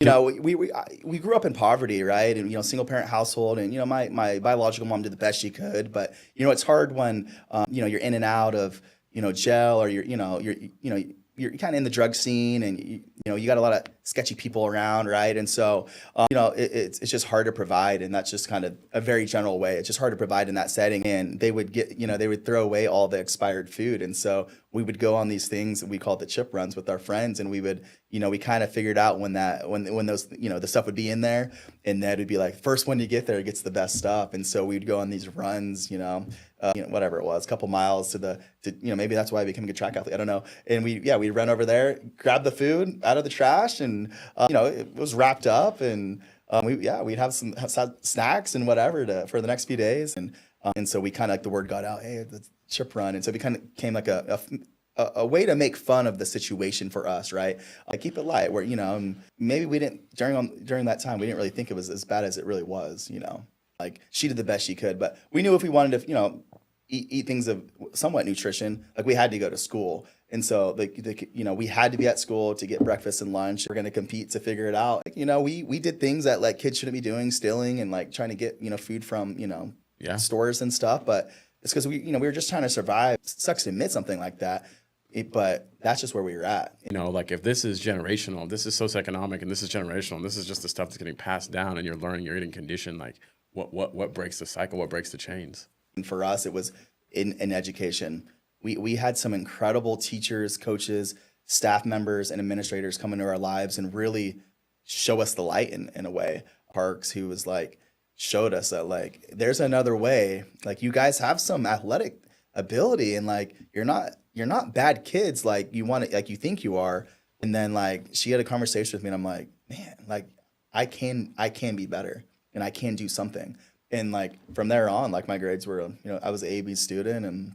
You know, we grew up in poverty, right? And, single parent household. And, my biological mom did the best she could. But, it's hard when, you're in and out of, jail, or you're kind of in the drug scene, and, you got a lot of sketchy people around, right? And so, it's just hard to provide. And that's just kind of a very general way. It's just hard to provide in that setting. And they would they would throw away all the expired food. And so we would go on these things, we call it the chip runs, with our friends. And we would, we kind of figured out when those, the stuff would be in there, and Ned would be like, first one you get there gets the best stuff. And so we'd go on these runs, whatever it was, a couple miles to maybe that's why I became a good track athlete. I don't know. And we'd run over there, grab the food out of the trash, and, it was wrapped up, and we'd have some snacks and whatever for the next few days. And so we kind of, like, the word got out, hey, the chip run. And so we kind of came like a way to make fun of the situation for us, right? Like, keep it light, where, maybe we didn't, during that time, we didn't really think it was as bad as it really was, like, she did the best she could. But we knew if we wanted to, eat things of somewhat nutrition, like, we had to go to school. And so, we had to be at school to get breakfast and lunch. We're going to compete to figure it out. Like, we did things that, like, kids shouldn't be doing, stealing and, like, trying to get, food from, stores and stuff. But it's because we were just trying to survive. It sucks to admit something like that. But that's just where we were at. Like, if this is generational, this is socioeconomic, and this is generational, and this is just the stuff that's getting passed down, and you're learning, you're eating conditioned, like, what breaks the cycle? What breaks the chains? And for us, it was in education. We had some incredible teachers, coaches, staff members, and administrators come into our lives and really show us the light in a way. Parks, who was like, showed us that, like, there's another way. Like, you guys have some athletic ability, and, like, you're not bad kids like you want to, like, you think you are. And then, like, she had a conversation with me, and I'm like, man, like, I can be better, and I can do something. And, like, from there on, like, my grades were, I was an A/B student, and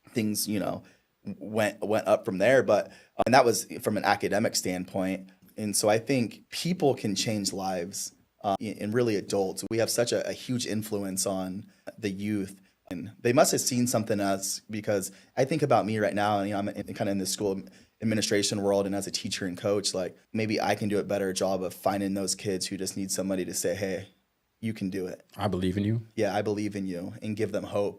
things, went up from there. But and that was from an academic standpoint. And so I think people can change lives, and really adults. We have such a huge influence on the youth. And they must have seen something in us, because I think about me right now, and, I'm kind of in the school administration world, and as a teacher and coach, like, maybe I can do a better job of finding those kids who just need somebody to say, hey, you can do it. I believe in you. Yeah, I believe in you, and give them hope.